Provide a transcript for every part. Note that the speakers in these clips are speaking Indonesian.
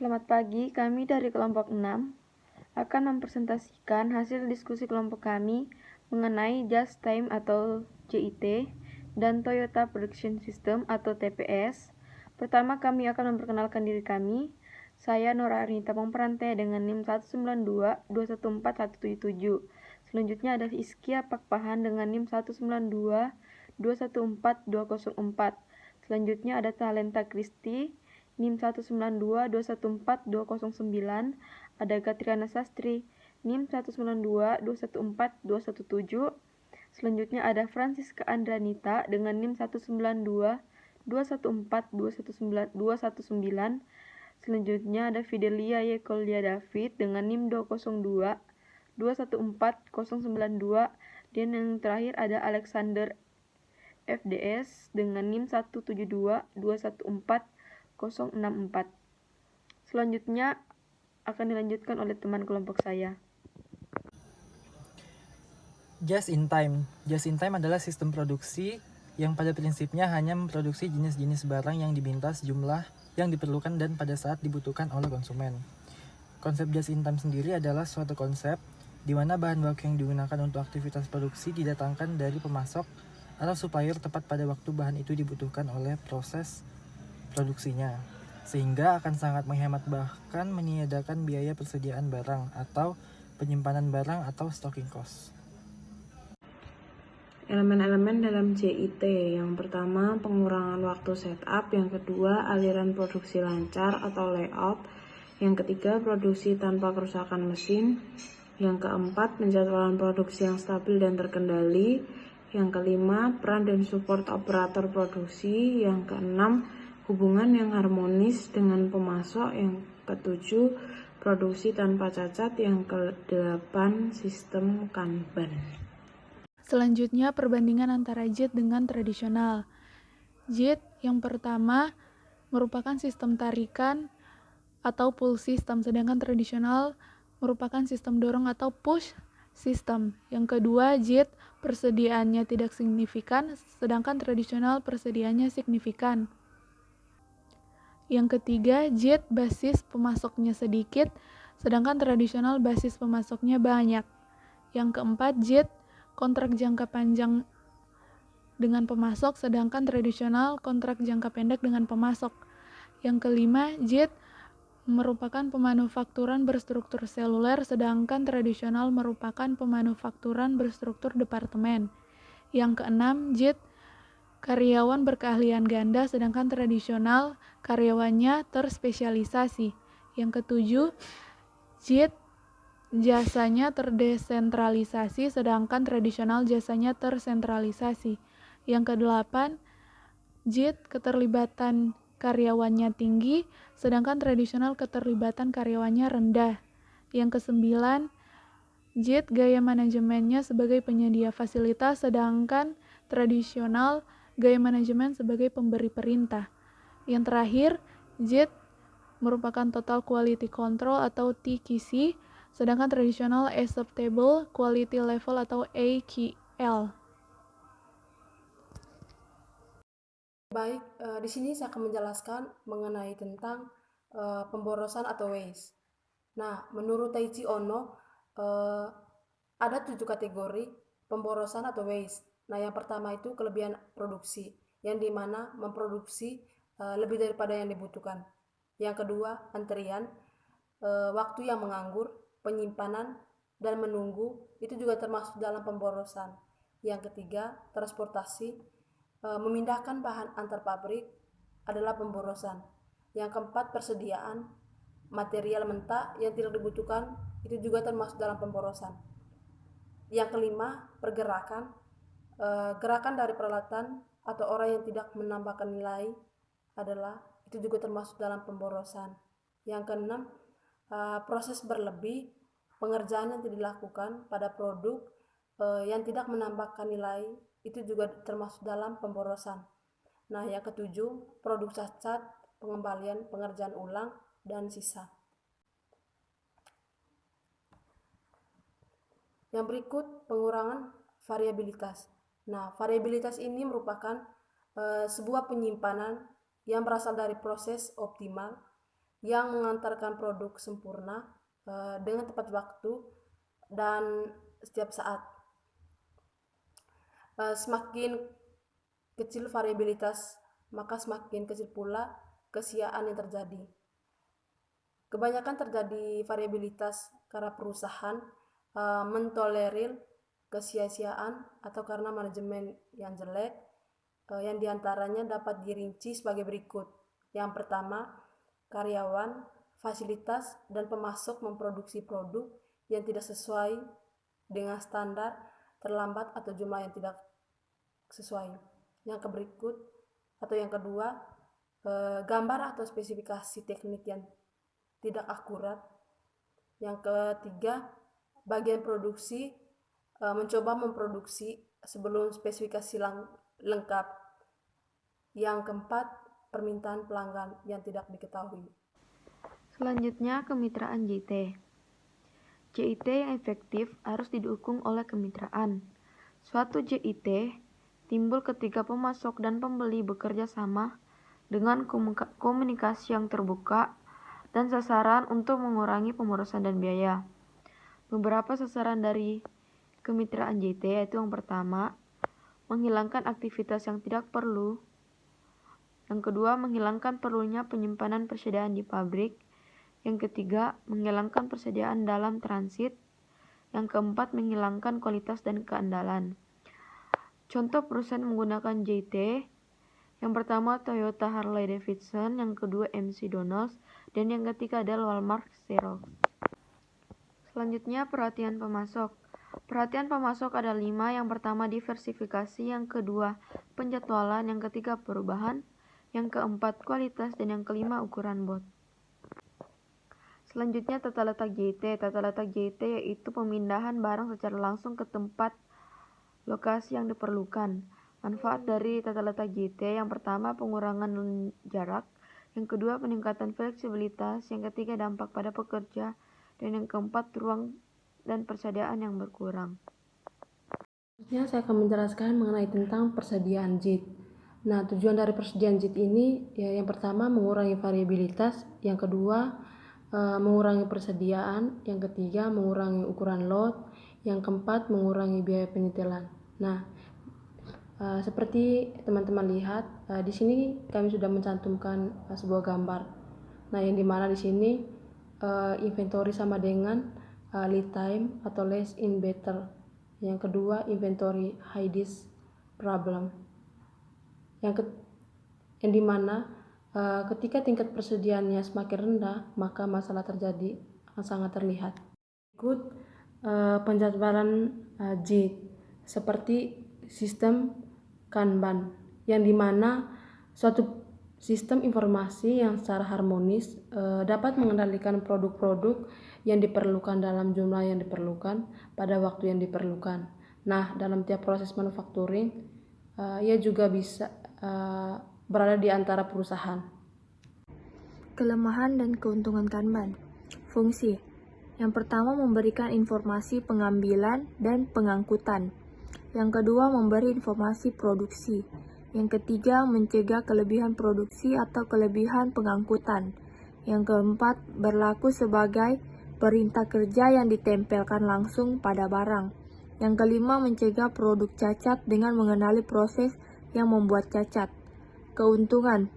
Selamat pagi, kami dari kelompok 6 akan mempresentasikan hasil diskusi kelompok kami mengenai Just Time atau JIT dan Toyota Production System atau TPS. Pertama, kami akan memperkenalkan diri kami. Saya Nora Arnita Pemperante dengan NIM 192214177. Selanjutnya ada Iskia Pakpahan dengan NIM 192214204. Selanjutnya ada Talenta Kristi NIM 192214209. Ada Katriana Sastri NIM 192214217. Selanjutnya ada Francisca Andranita dengan NIM 192214219. Selanjutnya ada Fidelia Yekolia David dengan NIM 202214092. Dan yang terakhir ada Alexander FDS dengan NIM 172214064. Selanjutnya akan dilanjutkan oleh teman kelompok saya. Just in time. Just in time adalah sistem produksi yang pada prinsipnya hanya memproduksi jenis-jenis barang yang diminta sejumlah yang diperlukan dan pada saat dibutuhkan oleh konsumen. Konsep just in time sendiri adalah suatu konsep di mana bahan baku yang digunakan untuk aktivitas produksi didatangkan dari pemasok atau supplier tepat pada waktu bahan itu dibutuhkan oleh proses produksinya, sehingga akan sangat menghemat bahkan meniadakan biaya persediaan barang atau penyimpanan barang atau stocking cost. Elemen-elemen dalam JIT, yang pertama pengurangan waktu setup, yang kedua aliran produksi lancar atau layout, yang ketiga produksi tanpa kerusakan mesin, yang keempat penjadwalan produksi yang stabil dan terkendali, yang kelima peran dan support operator produksi, yang keenam hubungan yang harmonis dengan pemasok, yang ketujuh produksi tanpa cacat, yang kedelapan sistem Kanban. Selanjutnya, perbandingan antara JIT dengan tradisional. JIT yang pertama merupakan sistem tarikan atau pull system, sedangkan tradisional merupakan sistem dorong atau push system. Yang kedua, JIT persediaannya tidak signifikan, sedangkan tradisional persediaannya signifikan. Yang ketiga, JIT basis pemasoknya sedikit, sedangkan tradisional basis pemasoknya banyak. Yang keempat, JIT kontrak jangka panjang dengan pemasok, sedangkan tradisional kontrak jangka pendek dengan pemasok. Yang kelima, JIT merupakan pemanufakturan berstruktur seluler, sedangkan tradisional merupakan pemanufakturan berstruktur departemen. Yang keenam, JIT karyawan berkeahlian ganda, sedangkan tradisional karyawannya terspesialisasi. Yang ketujuh, JIT jasanya terdesentralisasi, sedangkan tradisional jasanya tersentralisasi. Yang kedelapan, JIT keterlibatan karyawannya tinggi, sedangkan tradisional keterlibatan karyawannya rendah. Yang kesembilan, JIT gaya manajemennya sebagai penyedia fasilitas, sedangkan tradisional gaya manajemen sebagai pemberi perintah. Yang terakhir, JIT merupakan total quality control atau TQC, sedangkan tradisional acceptable quality level atau AQL. Baik, di sini saya akan menjelaskan mengenai tentang pemborosan atau waste. Nah, menurut Taichi Ono, ada 7 kategori pemborosan atau waste. Nah, yang pertama itu kelebihan produksi, yang dimana memproduksi lebih daripada yang dibutuhkan. Yang kedua, antrian, waktu yang menganggur, penyimpanan, dan menunggu, itu juga termasuk dalam pemborosan. Yang ketiga, transportasi, memindahkan bahan antar pabrik adalah pemborosan. Yang keempat, persediaan material mentah yang tidak dibutuhkan, itu juga termasuk dalam pemborosan. Yang kelima, pergerakan, gerakan dari peralatan atau orang yang tidak menambahkan nilai adalah itu juga termasuk dalam pemborosan. Yang keenam, proses berlebih, pengerjaan yang tidak dilakukan pada produk yang tidak menambahkan nilai, itu juga termasuk dalam pemborosan. Nah, yang ketujuh, produk cacat, pengembalian, pengerjaan ulang, dan sisa. Yang berikut, pengurangan variabilitas. Nah, variabilitas ini merupakan sebuah penyimpanan yang berasal dari proses optimal yang mengantarkan produk sempurna dengan tepat waktu dan setiap saat. Semakin kecil variabilitas, maka semakin kecil pula kesia-siaan yang terjadi. Kebanyakan terjadi variabilitas karena perusahaan mentolerir kesia-siaan atau karena manajemen yang jelek, yang diantaranya dapat dirinci sebagai berikut. Yang pertama, karyawan, fasilitas, dan pemasok memproduksi produk yang tidak sesuai dengan standar, terlambat, atau jumlah yang tidak sesuai. Yang berikut atau yang kedua, gambar atau spesifikasi teknik yang tidak akurat. Yang ketiga, bagian produksi mencoba memproduksi sebelum spesifikasi lengkap. Yang keempat, permintaan pelanggan yang tidak diketahui. Selanjutnya, kemitraan JIT. JIT yang efektif harus didukung oleh kemitraan. Suatu JIT timbul ketika pemasok dan pembeli bekerja sama dengan komunikasi yang terbuka dan sasaran untuk mengurangi pemborosan dan biaya. Beberapa sasaran dari kemitraan JIT yaitu yang pertama, menghilangkan aktivitas yang tidak perlu. Yang kedua, menghilangkan perlunya penyimpanan persediaan di pabrik. Yang ketiga, menghilangkan persediaan dalam transit. Yang keempat, menghilangkan kualitas dan keandalan. Contoh perusahaan menggunakan JIT. Yang pertama Toyota Harley Davidson, yang kedua McDonald's, dan yang ketiga adalah Walmart Xerox. Selanjutnya, perhatian pemasok. Perhatian pemasok ada 5. Yang pertama diversifikasi, yang kedua penjadwalan, yang ketiga perubahan, yang keempat kualitas, dan yang kelima ukuran bot. Selanjutnya, tata letak JIT. Tata letak JIT yaitu pemindahan barang secara langsung ke tempat lokasi yang diperlukan. Manfaat dari tata letak JIT, yang pertama pengurangan jarak, yang kedua peningkatan fleksibilitas, yang ketiga dampak pada pekerja, dan yang keempat ruang dan persediaan yang berkurang. Selanjutnya saya akan menjelaskan mengenai tentang persediaan JIT. Nah, tujuan dari persediaan JIT ini ya, yang pertama mengurangi variabilitas, yang kedua mengurangi persediaan, yang ketiga mengurangi ukuran lot, yang keempat mengurangi biaya penyetelan. Nah, seperti teman-teman lihat di sini kami sudah mencantumkan sebuah gambar. Nah, yang dimana di sini inventory sama dengan lead time atau less in better. Yang kedua, inventory high this problem. Yang dimana ketika tingkat persediaannya semakin rendah, maka masalah terjadi sangat terlihat. Berikut penjadwalan JIT seperti sistem Kanban, yang dimana suatu sistem informasi yang secara harmonis dapat mengendalikan produk-produk yang diperlukan dalam jumlah yang diperlukan pada waktu yang diperlukan. Nah, dalam tiap proses manufacturing, ia juga bisa berada di antara perusahaan. Kelemahan dan keuntungan Kanban. Fungsi. Yang pertama, memberikan informasi pengambilan dan pengangkutan. Yang kedua, memberi informasi produksi. Yang ketiga, mencegah kelebihan produksi atau kelebihan pengangkutan. Yang keempat, berlaku sebagai perintah kerja yang ditempelkan langsung pada barang. Yang kelima, mencegah produk cacat dengan mengenali proses yang membuat cacat. Keuntungan.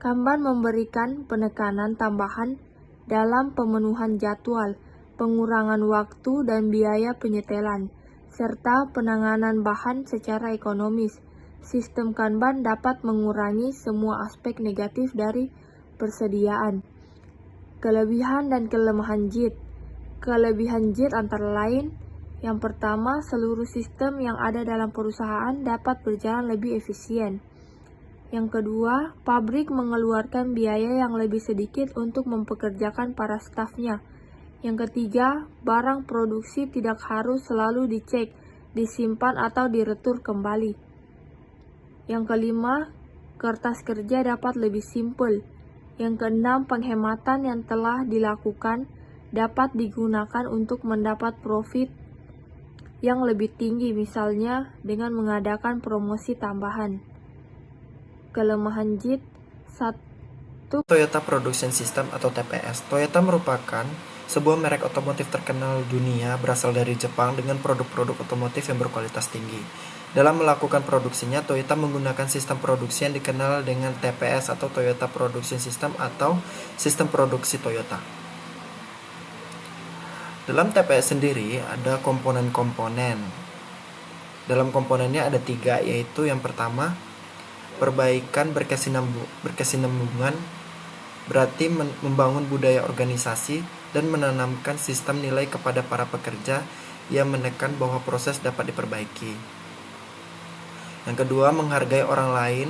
Kanban memberikan penekanan tambahan dalam pemenuhan jadwal, pengurangan waktu dan biaya penyetelan, serta penanganan bahan secara ekonomis. Sistem Kanban dapat mengurangi semua aspek negatif dari persediaan. Kelebihan dan kelemahan JIT. Kelebihan JIT antara lain, yang pertama, seluruh sistem yang ada dalam perusahaan dapat berjalan lebih efisien. Yang kedua, pabrik mengeluarkan biaya yang lebih sedikit untuk mempekerjakan para stafnya. Yang ketiga, barang produksi tidak harus selalu dicek, disimpan atau diretur kembali. Yang kelima, kertas kerja dapat lebih simpel. Yang keenam, penghematan yang telah dilakukan dapat digunakan untuk mendapat profit yang lebih tinggi, misalnya dengan mengadakan promosi tambahan. Kelemahan JIT. 1. 1. Toyota Production System atau TPS. Toyota merupakan sebuah merek otomotif terkenal dunia berasal dari Jepang dengan produk-produk otomotif yang berkualitas tinggi. Dalam melakukan produksinya, Toyota menggunakan sistem produksi yang dikenal dengan TPS atau Toyota Production System atau sistem produksi Toyota. Dalam TPS sendiri ada komponen-komponen. Dalam komponennya ada 3, yaitu yang pertama, perbaikan berkesinambungan, berarti membangun budaya organisasi dan menanamkan sistem nilai kepada para pekerja yang menekan bahwa proses dapat diperbaiki. Yang kedua, menghargai orang lain.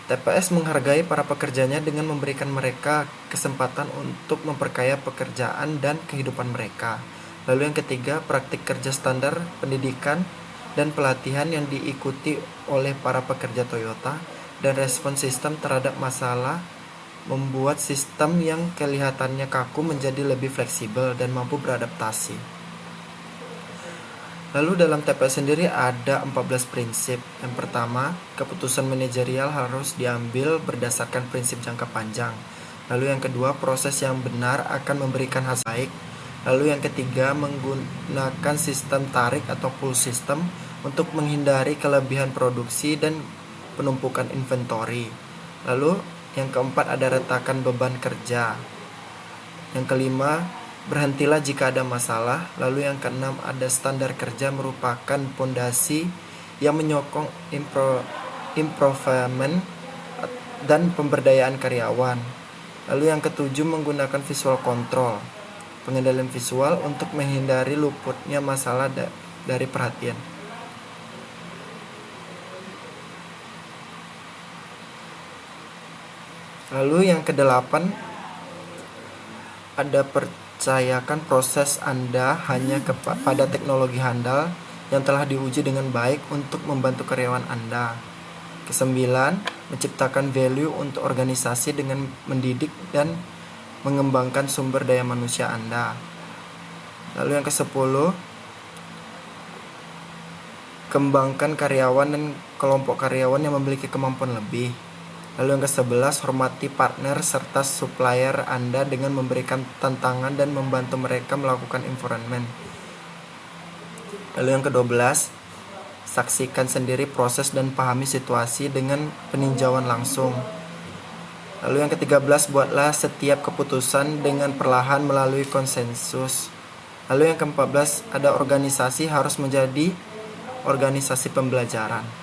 TPS menghargai para pekerjanya dengan memberikan mereka kesempatan untuk memperkaya pekerjaan dan kehidupan mereka. Lalu yang ketiga, praktik kerja standar pendidikan dan pelatihan yang diikuti oleh para pekerja Toyota dan respon sistem terhadap masalah membuat sistem yang kelihatannya kaku menjadi lebih fleksibel dan mampu beradaptasi. Lalu dalam TPS sendiri ada 14 prinsip. Yang pertama, keputusan manajerial harus diambil berdasarkan prinsip jangka panjang. Lalu yang kedua, proses yang benar akan memberikan hasil baik. Lalu yang ketiga, menggunakan sistem tarik atau pull system untuk menghindari kelebihan produksi dan penumpukan inventory. Lalu yang keempat, ada retakan beban kerja. Yang kelima, berhentilah jika ada masalah. Lalu yang keenam, ada standar kerja merupakan fondasi yang menyokong improvement dan pemberdayaan karyawan. Lalu yang ketujuh, menggunakan visual control, pengendalian visual untuk menghindari luputnya masalah dari perhatian. Lalu yang kedelapan, ada percayakan proses Anda hanya kepada teknologi handal yang telah diuji dengan baik untuk membantu karyawan Anda. Kesembilan, menciptakan value untuk organisasi dengan mendidik dan mengembangkan sumber daya manusia Anda. Lalu yang ke-10, kembangkan karyawan dan kelompok karyawan yang memiliki kemampuan lebih. Lalu yang ke-11, hormati partner serta supplier Anda dengan memberikan tantangan dan membantu mereka melakukan improvement. Lalu yang ke-12, saksikan sendiri proses dan pahami situasi dengan peninjauan langsung. Lalu yang ke-13, buatlah setiap keputusan dengan perlahan melalui konsensus. Lalu yang ke-14, ada organisasi harus menjadi organisasi pembelajaran.